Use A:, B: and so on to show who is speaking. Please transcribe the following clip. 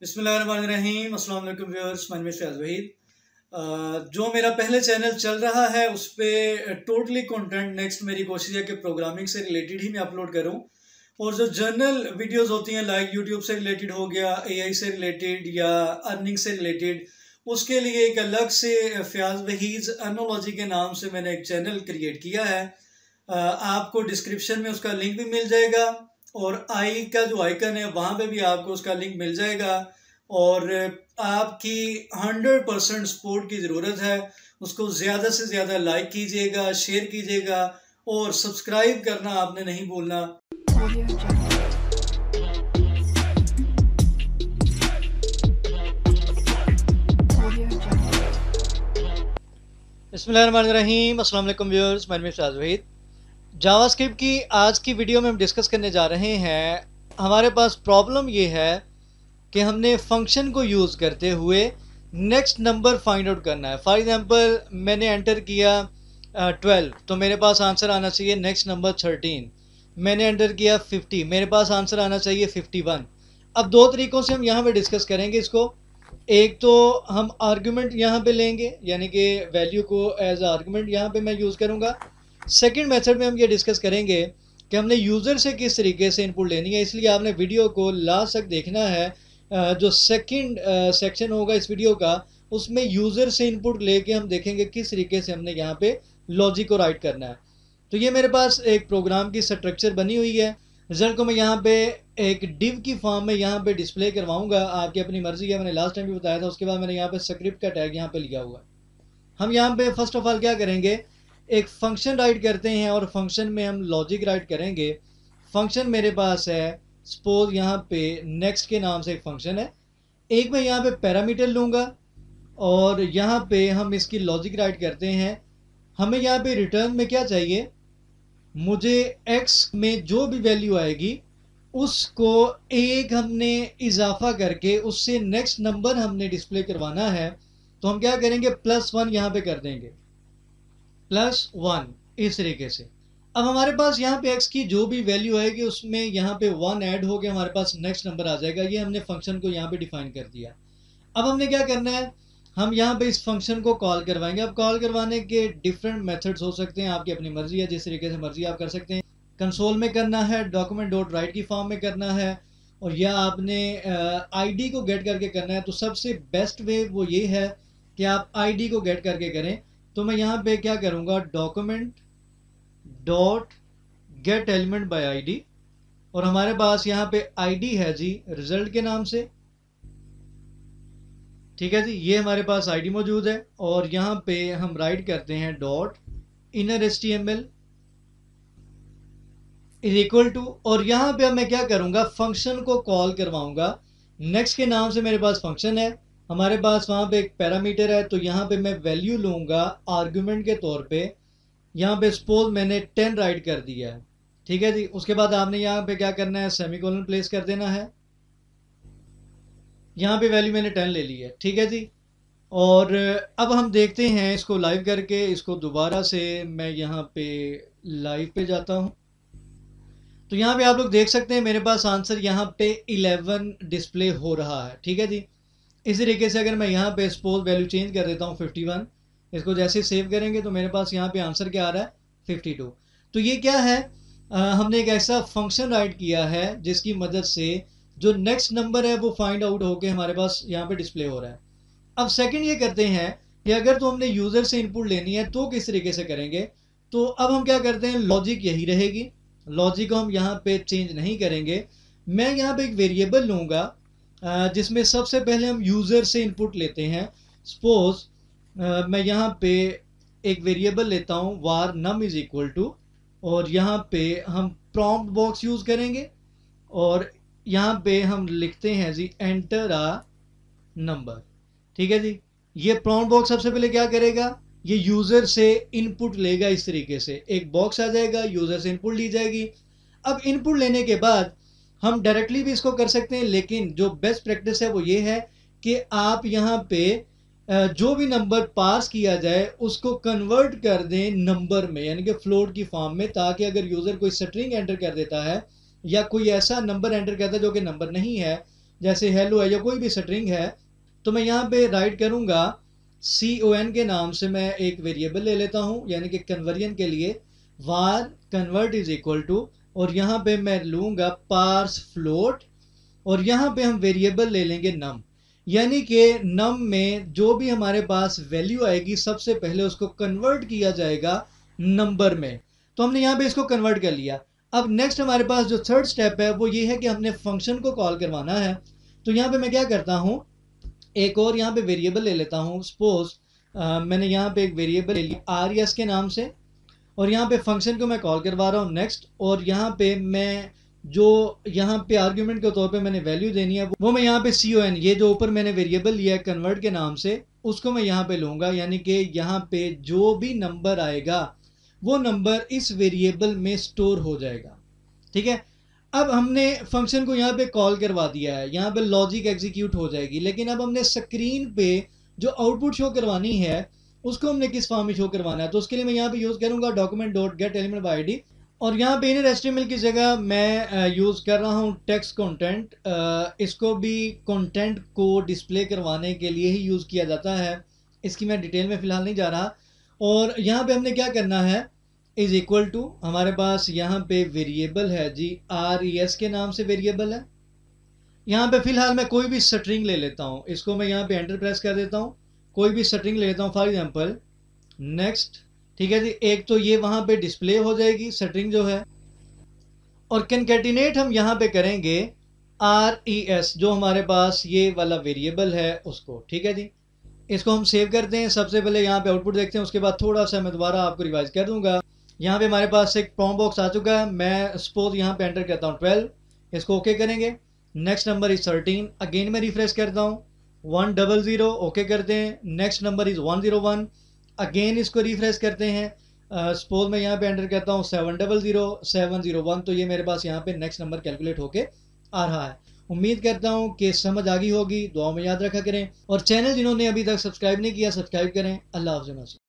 A: बिस्मिल्लाहिर्रहमानिर्रहीम। अस्सलाम वालेकुम व्यूअर्स, मैं मिस्टर वहीद। जो मेरा पहले चैनल चल रहा है उस पर टोटली कंटेंट नेक्स्ट मेरी कोशिश है कि प्रोग्रामिंग से रिलेटेड ही मैं अपलोड करूं, और जो जर्नल वीडियोस होती हैं लाइक यूट्यूब से रिलेटेड हो गया, एआई से रिलेटेड या अर्निंग से रिलेटेड, उसके लिए एक अलग से फयाज वहीद एनोलॉजी के नाम से मैंने एक चैनल क्रिएट किया है। आपको डिस्क्रिप्शन में उसका लिंक भी मिल जाएगा, और आई का जो आइकन है वहाँ पे भी आपको उसका लिंक मिल जाएगा। और आपकी 100% सपोर्ट की ज़रूरत है। उसको ज़्यादा से ज़्यादा लाइक कीजिएगा, शेयर कीजिएगा, और सब्सक्राइब करना आपने नहीं भूलना। बिस्मिल्लाहिर्रहमानिर्रहीम। अस्सलाम वालेकुम व्यूअर्स, मैं मिस्टर वहीद। जावास्क्रिप्ट की आज की वीडियो में हम डिस्कस करने जा रहे हैं। हमारे पास प्रॉब्लम ये है कि हमने फंक्शन को यूज़ करते हुए नेक्स्ट नंबर फाइंड आउट करना है। फॉर एग्जांपल मैंने एंटर किया 12, तो मेरे पास आंसर आना चाहिए नेक्स्ट नंबर 13। मैंने एंटर किया 50, मेरे पास आंसर आना चाहिए 51। अब दो तरीक़ों से हम यहाँ पे डिस्कस करेंगे इसको। एक तो हम आर्गुमेंट यहाँ पे लेंगे, यानी कि वैल्यू को एज आर्गुमेंट यहाँ पे मैं यूज़ करूँगा। सेकंड मेथड में हम ये डिस्कस करेंगे कि हमने यूज़र से किस तरीके से इनपुट लेनी है, इसलिए आपने वीडियो को लास्ट तक देखना है। जो सेकंड सेक्शन होगा इस वीडियो का, उसमें यूज़र से इनपुट लेके हम देखेंगे किस तरीके से हमने यहाँ पे लॉजिक को राइट करना है। तो ये मेरे पास एक प्रोग्राम की स्ट्रक्चर बनी हुई है। रिजल्ट को मैं यहाँ पे एक डिव की फॉर्म में यहाँ पे डिस्प्ले करवाऊँगा, आपकी अपनी मर्जी है। मैंने लास्ट टाइम भी बताया था। उसके बाद मैंने यहाँ पे स्क्रिप्ट का टैग यहाँ पे लिया हुआ है। हम यहाँ पे फर्स्ट ऑफ ऑल क्या करेंगे, एक फंक्शन राइट करते हैं, और फंक्शन में हम लॉजिक राइट करेंगे। फंक्शन मेरे पास है, सपोज यहाँ पे नेक्स्ट के नाम से एक फंक्शन है। एक मैं यहाँ पे पैरामीटर लूँगा, और यहाँ पे हम इसकी लॉजिक राइट करते हैं। हमें यहाँ पे रिटर्न में क्या चाहिए, मुझे x में जो भी वैल्यू आएगी उसको एक हमने इजाफा करके उससे नेक्स्ट नंबर हमने डिस्प्ले करवाना है। तो हम क्या करेंगे, +1 यहाँ पे कर देंगे, +1 इस तरीके से। अब हमारे पास यहाँ पे x की जो भी वैल्यू आएगी उसमें यहाँ पे 1 ऐड हो गया, हमारे पास नेक्स्ट नंबर आ जाएगा। ये हमने फंक्शन को यहाँ पे डिफाइन कर दिया। अब हमने क्या करना है, हम यहाँ पे इस फंक्शन को कॉल करवाएंगे। अब कॉल करवाने के डिफरेंट मेथड्स हो सकते हैं, आपकी अपनी मर्जी है, जिस तरीके से मर्जी आप कर सकते हैं। कंसोल में करना है, document.write की फॉर्म में करना है, और या आपने आईडी को गेट करके करना है। तो सबसे बेस्ट वे वो ये है कि आप आईडी को गेट करके करें। तो मैं यहाँ पे क्या करूँगा, document.getElementById, और हमारे पास यहाँ पे आईडी है जी रिजल्ट के नाम से। ठीक है जी, ये हमारे पास आईडी मौजूद है। और यहाँ पे हम राइट करते हैं .innerHTML इज इक्वल टू, और यहाँ पे मैं क्या करूँगा, फंक्शन को कॉल करवाऊँगा। नेक्स्ट के नाम से मेरे पास फंक्शन है, हमारे पास वहाँ पे एक पैरामीटर है। तो यहाँ पे मैं वैल्यू लूँगा आर्गुमेंट के तौर पे। यहाँ पे सपोज मैंने 10 राइट कर दिया है। ठीक है जी, उसके बाद आपने यहाँ पे क्या करना है, सेमीकोलन प्लेस कर देना है। यहाँ पे वैल्यू मैंने 10 ले ली है। ठीक है जी, और अब हम देखते हैं इसको लाइव करके। इसको दोबारा से मैं यहाँ पे लाइव पे जाता हूँ। तो यहाँ पे आप लोग देख सकते हैं मेरे पास आंसर यहाँ पे 11 डिस्प्ले हो रहा है। ठीक है जी, इसी तरीके से अगर मैं यहाँ पे सपोज वैल्यू चेंज कर देता हूँ 51, इसको जैसे सेव करेंगे तो मेरे पास यहाँ पे आंसर क्या आ रहा है, 52। तो ये क्या है, हमने एक ऐसा फंक्शन राइट किया है जिसकी मदद से जो नेक्स्ट नंबर है वो फाइंड आउट होके हमारे पास यहाँ पे डिस्प्ले हो रहा है। अब सेकंड ये करते हैं कि अगर तो हमने यूज़र से इनपुट लेनी है तो किस तरीके से करेंगे। तो अब हम क्या करते हैं, लॉजिक यही रहेगी। लॉजिक को हम यहाँ पे चेंज नहीं करेंगे। मैं यहाँ पे एक वेरिएबल लूँगा जिसमें सबसे पहले हम यूज़र से इनपुट लेते हैं। सपोज मैं यहाँ पे एक वेरिएबल लेता हूँ var num is equal to, और यहाँ पे हम प्रॉम्प्ट बॉक्स यूज़ करेंगे, और यहाँ पे हम लिखते हैं जी एंटर अ नंबर। ठीक है जी, ये प्रॉम्प्ट बॉक्स सबसे पहले क्या करेगा, ये यूज़र से इनपुट लेगा। इस तरीके से एक बॉक्स आ जाएगा, यूज़र से इनपुट ली जाएगी। अब इनपुट लेने के बाद हम डायरेक्टली भी इसको कर सकते हैं, लेकिन जो बेस्ट प्रैक्टिस है वो ये है कि आप यहाँ पे जो भी नंबर पास किया जाए उसको कन्वर्ट कर दें नंबर में, यानी कि फ्लोट की फॉर्म में, ताकि अगर यूज़र कोई स्ट्रिंग एंटर कर देता है या कोई ऐसा नंबर एंटर करता है जो कि नंबर नहीं है, जैसे हेलो है या कोई भी स्ट्रिंग है, तो मैं यहाँ पे राइट करूँगा con के नाम से मैं एक वेरिएबल ले लेता हूँ, यानी कि कन्वर्जन के लिए var convert is equal to, और यहाँ पे मैं लूँगा पार्स फ्लोट, और यहाँ पे हम वेरिएबल ले लेंगे नम, यानी कि नम में जो भी हमारे पास वैल्यू आएगी सबसे पहले उसको कन्वर्ट किया जाएगा नंबर में। तो हमने यहाँ पे इसको कन्वर्ट कर लिया। अब नेक्स्ट हमारे पास जो थर्ड स्टेप है वो ये है कि हमने फंक्शन को कॉल करवाना है। तो यहाँ पे मैं क्या करता हूँ, एक और यहाँ पे वेरिएबल ले लेता हूँ। सपोज मैंने यहाँ पे एक वेरिएबल ले लिया res के नाम से, और यहाँ पे फंक्शन को मैं कॉल करवा रहा हूँ नेक्स्ट, और यहाँ पे मैं जो यहाँ पे आर्ग्यूमेंट के तौर पे मैंने वैल्यू देनी है वो मैं यहाँ पे con, ये जो ऊपर मैंने वेरिएबल लिया है कन्वर्ट के नाम से, उसको मैं यहाँ पे लूँगा, यानी कि यहाँ पे जो भी नंबर आएगा वो नंबर इस वेरिएबल में स्टोर हो जाएगा। ठीक है, अब हमने फंक्शन को यहाँ पे कॉल करवा दिया है, यहाँ पे लॉजिक एग्जीक्यूट हो जाएगी, लेकिन अब हमने स्क्रीन पे जो आउटपुट शो करवानी है उसको हमने किस फॉर्म में शो करवाना है। तो उसके लिए मैं यहाँ पे यूज़ करूँगा document dot gate element by id, और यहाँ पे इनर एचटीएमएल की जगह मैं यूज़ कर रहा हूँ टेक्स्ट कंटेंट। इसको भी कंटेंट को डिस्प्ले करवाने के लिए ही यूज़ किया जाता है, इसकी मैं डिटेल में फ़िलहाल नहीं जा रहा। और यहाँ पे हमने क्या करना है, इज़ इक्वल टू, हमारे पास यहाँ पे वेरिएबल है जी res के नाम से वेरिएबल है। यहाँ पे फ़िलहाल मैं कोई भी स्ट्रिंग ले लेता हूँ, इसको मैं यहाँ पे एंटर प्रेस कर देता हूँ, कोई भी स्ट्रिंग ले लेता हूँ, फॉर एग्जांपल नेक्स्ट। ठीक है जी, एक तो ये वहाँ पे डिस्प्ले हो जाएगी स्ट्रिंग जो है, और कंकैटिनेट हम यहाँ पे करेंगे res जो हमारे पास ये वाला वेरिएबल है उसको। ठीक है जी, इसको हम सेव करते हैं। सबसे पहले यहाँ पे आउटपुट देखते हैं, उसके बाद थोड़ा सा मैं दोबारा आपको रिवाइज कर दूंगा। यहाँ पे हमारे पास एक प्रॉम्प्ट बॉक्स आ चुका है, मैं सपोज यहाँ पे एंटर करता हूँ 12, इसको ओके करेंगे। नेक्स्ट नंबर इज 13, अगेन मैं रिफ्रेश करता हूँ 100, ओके करते हैं। नेक्स्ट नंबर इज 101, अगेन इसको रिफ्रेश करते हैं। सपोज मैं यहाँ पे एंटर करता हूँ 700, तो ये मेरे पास यहाँ पे नेक्स्ट नंबर कैलकुलेट होके आ रहा है। उम्मीद करता हूँ कि समझ आ गई होगी, दुआ में याद रखा करें, और चैनल जिन्होंने अभी तक सब्सक्राइब नहीं किया सब्सक्राइब करें। अल्लाह हाफ़िज़।